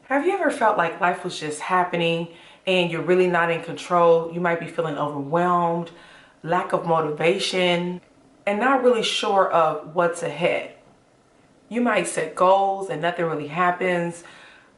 Have you ever felt like life was just happening and you're really not in control? You might be feeling overwhelmed, lack of motivation, and not really sure of what's ahead. You might set goals and nothing really happens.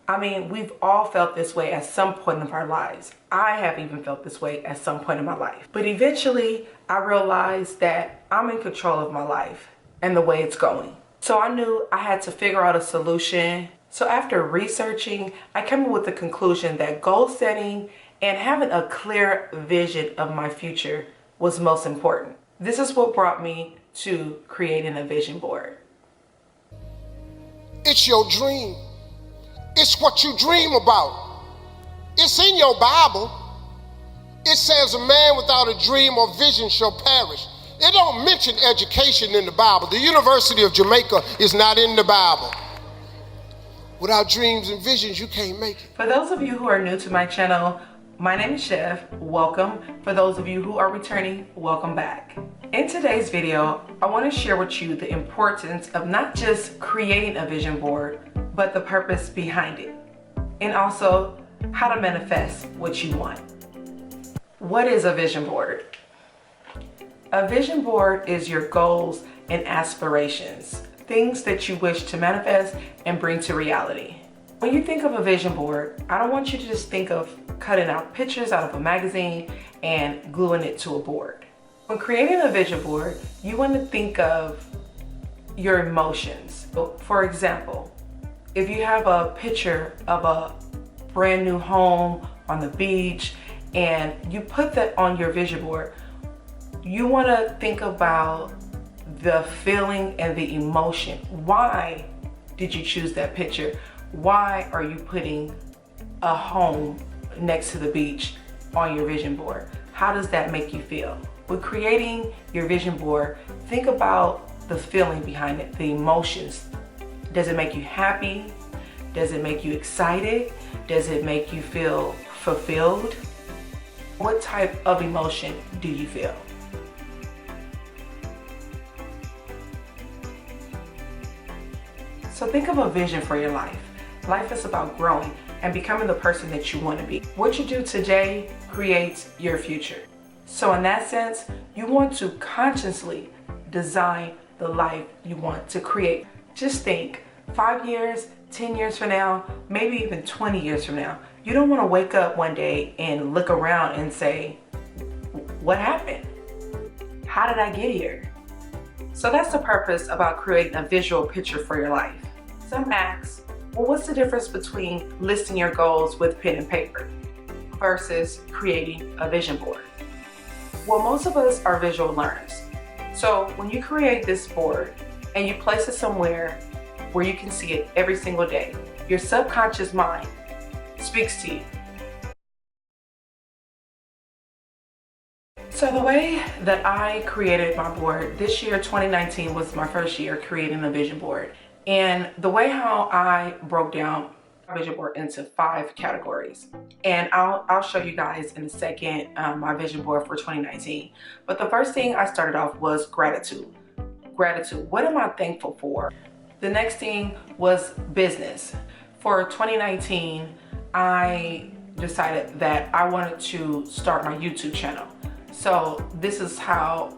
I mean, we've all felt this way at some point of our lives. I have even felt this way at some point in my life. But eventually, I realized that I'm in control of my life and the way it's going. So I knew I had to figure out a solution. So after researching, I came up with the conclusion that goal setting and having a clear vision of my future was most important. This is what brought me to creating a vision board. It's your dream. It's what you dream about. It's in your Bible. It says a man without a dream or vision shall perish. It don't mention education in the Bible. The University of Jamaica is not in the Bible. Without dreams and visions, you can't make it. For those of you who are new to my channel, my name is Chev. Welcome. For those of you who are returning, welcome back. In today's video, I want to share with you the importance of not just creating a vision board, but the purpose behind it, and also how to manifest what you want. What is a vision board? A vision board is your goals and aspirations, things that you wish to manifest and bring to reality. When you think of a vision board, I don't want you to just think of cutting out pictures out of a magazine and gluing it to a board. When creating a vision board, you want to think of your emotions. So, for example, if you have a picture of a brand new home on the beach and you put that on your vision board, you want to think about the feeling and the emotion. Why did you choose that picture? Why are you putting a home next to the beach on your vision board? How does that make you feel? With creating your vision board, think about the feeling behind it, the emotions. Does it make you happy? Does it make you excited? Does it make you feel fulfilled? What type of emotion do you feel? So think of a vision for your life. Life is about growing and becoming the person that you want to be. What you do today creates your future. So in that sense, you want to consciously design the life you want to create. Just think, 5 years, 10 years from now, maybe even 20 years from now, you don't want to wake up one day and look around and say, what happened? How did I get here? So that's the purpose about creating a visual picture for your life. Some ask, well, what's the difference between listing your goals with pen and paper versus creating a vision board? Well, most of us are visual learners. So when you create this board and you place it somewhere where you can see it every single day, your subconscious mind speaks to you. So the way that I created my board, this year, 2019, was my first year creating a vision board. And the way how I broke down my vision board into 5 categories. And I'll show you guys in a second my vision board for 2019. But the first thing I started off was gratitude. Gratitude, what am I thankful for? The next thing was business. For 2019, I decided that I wanted to start my YouTube channel. So this is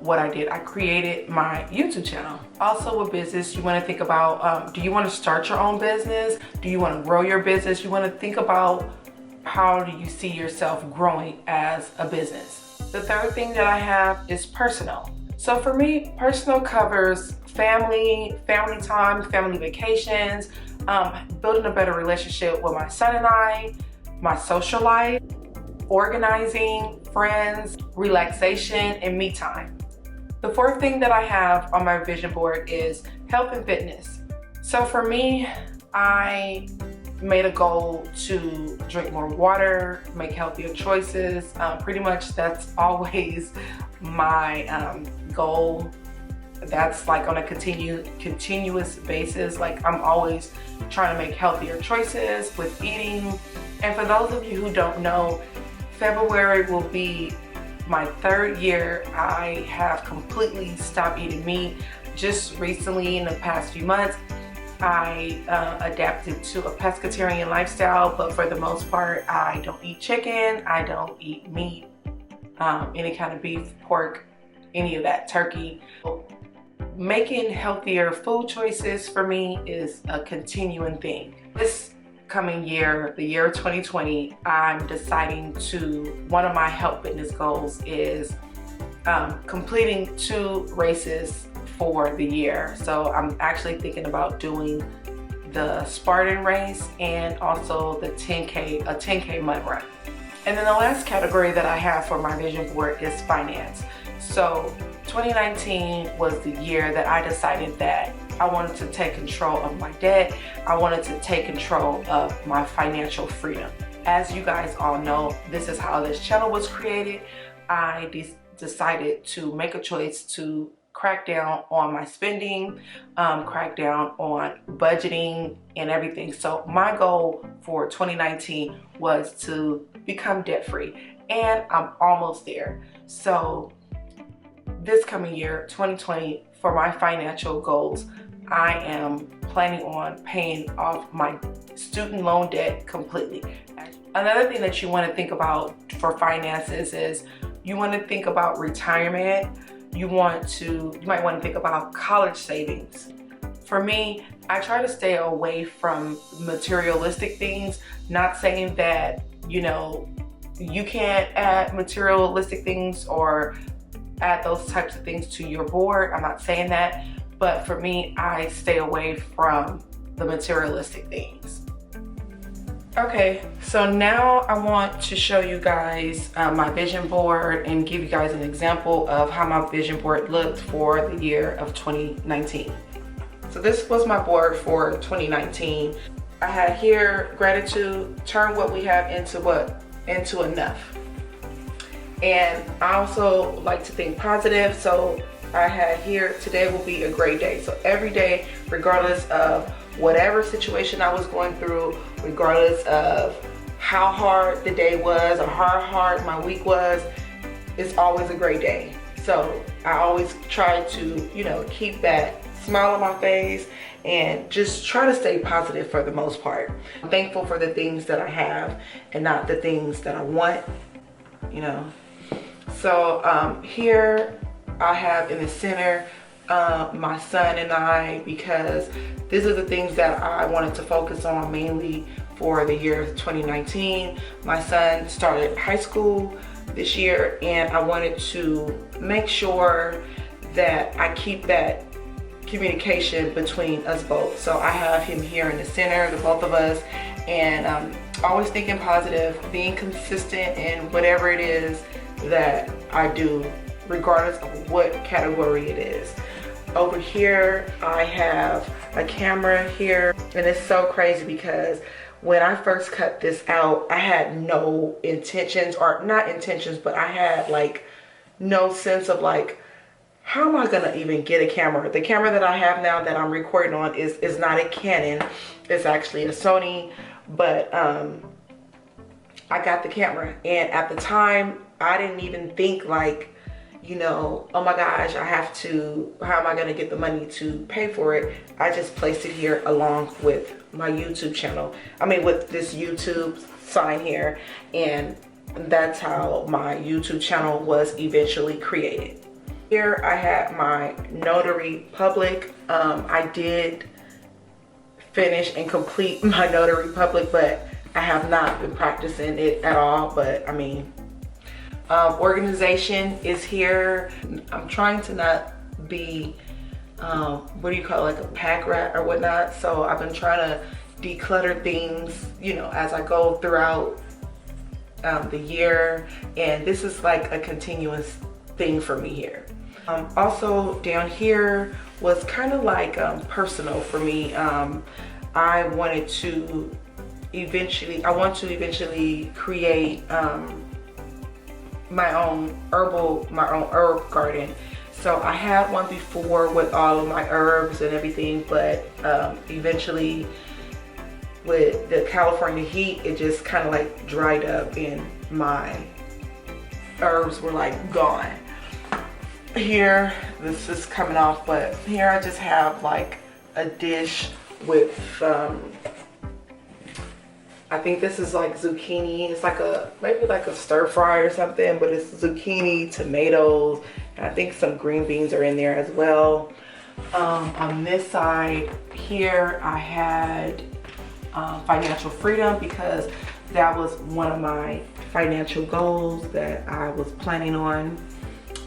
what I did. I created my YouTube channel. Also with business, you want to think about, do you want to start your own business? Do you want to grow your business? You want to think about how do you see yourself growing as a business. The third thing that I have is personal. So for me, personal covers family time, family vacations, building a better relationship with my son and I, my social life, organizing, friends, relaxation, and me time. The fourth thing that I have on my vision board is health and fitness. So for me, I made a goal to drink more water, make healthier choices. Pretty much that's always my goal. That's like on a continuous basis. Like I'm always trying to make healthier choices with eating. And for those of you who don't know, February will be my 3rd year. I have completely stopped eating meat. Just recently, in the past few months, I adapted to a pescatarian lifestyle, but for the most part, I don't eat chicken, I don't eat meat, any kind of beef, pork, any of that, turkey. Making healthier food choices for me is a continuing thing. This coming year, the year 2020, I'm deciding one of my health fitness goals is completing 2 races for the year. So I'm actually thinking about doing the Spartan race and also the 10K mud run. And then the last category that I have for my vision board is finance. So 2019 was the year that I decided that I wanted to take control of my debt. I wanted to take control of my financial freedom. As you guys all know, this is how this channel was created. I decided to make a choice to crack down on my spending, crack down on budgeting and everything. So my goal for 2019 was to become debt free, and I'm almost there. So this coming year, 2020, for my financial goals, I am planning on paying off my student loan debt completely. Another thing that you want to think about for finances is you want to think about retirement. You might want to think about college savings. For me, I try to stay away from materialistic things, not saying that, you can't add materialistic things or add those types of things to your board. I'm not saying that, but for me, I stay away from the materialistic things. Okay, so now I want to show you guys my vision board and give you guys an example of how my vision board looked for the year of 2019. So this was my board for 2019. I had here gratitude, turn what we have into enough. And I also like to think positive, so I had here, today will be a great day. So every day, regardless of whatever situation I was going through, regardless of how hard the day was or how hard my week was, it's always a great day. So I always try to, keep that smile on my face and just try to stay positive for the most part. I'm thankful for the things that I have and not the things that I want, So here I have in the center my son and I, because these are the things that I wanted to focus on mainly for the year 2019. My son started high school this year, and I wanted to make sure that I keep that communication between us both. So I have him here in the center, the both of us, and always thinking positive, being consistent in whatever it is that I do, regardless of what category it is. Over here, I have a camera here, and it's so crazy because when I first cut this out, I had no intentions, or not intentions, but I had no sense of how am I gonna even get a camera? The camera that I have now that I'm recording on is not a Canon, it's actually a Sony, but I got the camera, and at the time, I didn't even think oh my gosh, how am I gonna get the money to pay for it? I just placed it here along with my YouTube channel. With this YouTube sign here, and that's how my YouTube channel was eventually created. Here I had my notary public. I did finish and complete my notary public, but I have not been practicing it at all. But organization is here. I'm trying to not be, like a pack rat or whatnot. So I've been trying to declutter things, as I go throughout the year. And this is a continuous thing for me here. Also down here was kind of personal for me. I want to eventually create my own herb garden. So I had one before with all of my herbs and everything, but eventually with the California heat, it just kind of dried up and my herbs were gone. Here, this is coming off, but here I just have a dish with, I think this is like zucchini. It's like maybe like a stir fry or something, but it's zucchini, tomatoes, and I think some green beans are in there as well. On this side here, I had financial freedom, because that was one of my financial goals that I was planning on.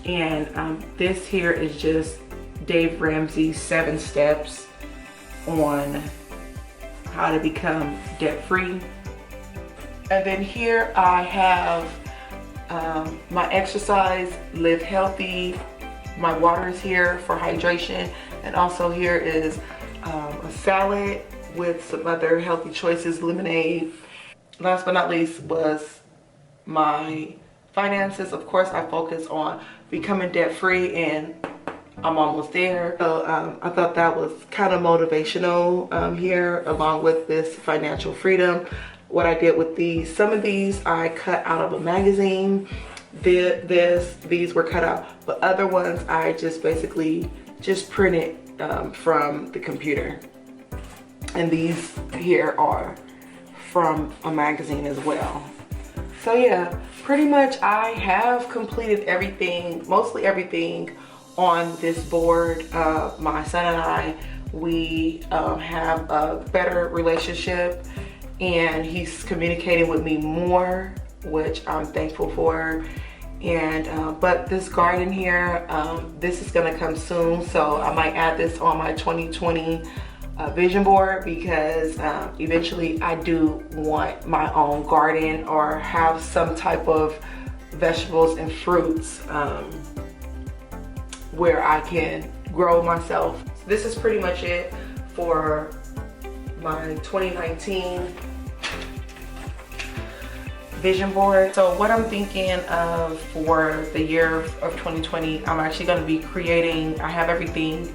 And this here is just Dave Ramsey's 7 steps on how to become debt free. And then here I have my exercise, live healthy. My water is here for hydration. And also here is a salad with some other healthy choices, lemonade. Last but not least was my finances. Of course, I focus on becoming debt free, and I'm almost there. So I thought that was kind of motivational here, along with this financial freedom. What I did with these, some of these I cut out of a magazine. These were cut out, but other ones I just basically just printed from the computer. And these here are from a magazine as well. So yeah, pretty much I have completed everything, mostly everything on this board. My son and I, we have a better relationship, and he's communicating with me more, which I'm thankful for. And but this garden here, this is gonna come soon, so I might add this on my 2020 vision board, because eventually I do want my own garden, or have some type of vegetables and fruits where I can grow myself. So this is pretty much it for my 2019 vision board. So what I'm thinking of for the year of 2020, I'm actually going to be creating, I have everything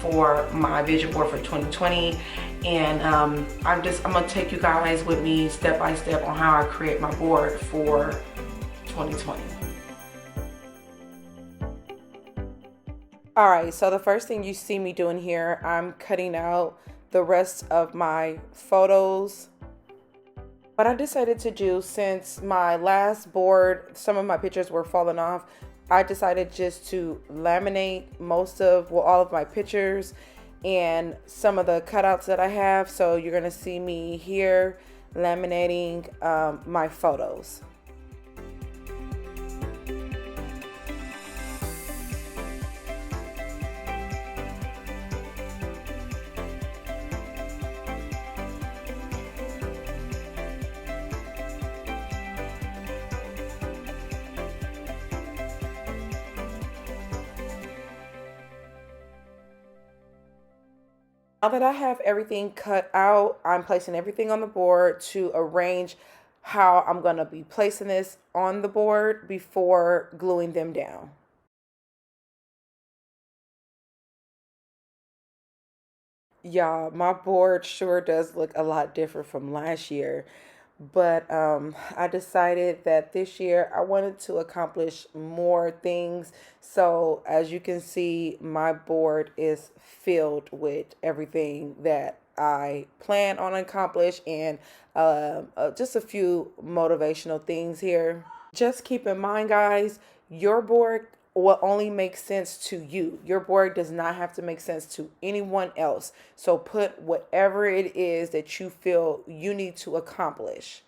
for my vision board for 2020, and I'm going to take you guys with me step by step on how I create my board for 2020. Alright, so the first thing you see me doing here, I'm cutting out the rest of my photos. What I decided to do, since my last board, some of my pictures were falling off, I decided just to laminate all of my pictures and some of the cutouts that I have. So you're gonna see me here laminating my photos. Now that I have everything cut out, I'm placing everything on the board to arrange how I'm going to be placing this on the board before gluing them down. Yeah, my board sure does look a lot different from last year. But I decided that this year I wanted to accomplish more things. So as you can see, my board is filled with everything that I plan on accomplish, and just a few motivational things here. Just keep in mind, guys, your board will only make sense to you. Your board does not have to make sense to anyone else. So put whatever it is that you feel you need to accomplish.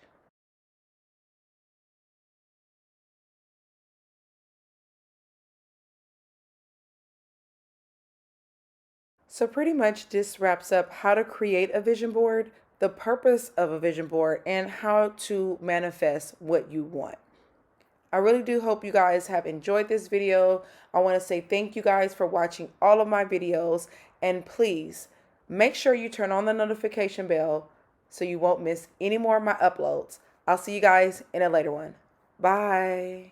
So pretty much this wraps up how to create a vision board, the purpose of a vision board, and how to manifest what you want. I really do hope you guys have enjoyed this video. I want to say thank you guys for watching all of my videos, and please make sure you turn on the notification bell so you won't miss any more of my uploads. I'll see you guys in a later one. Bye.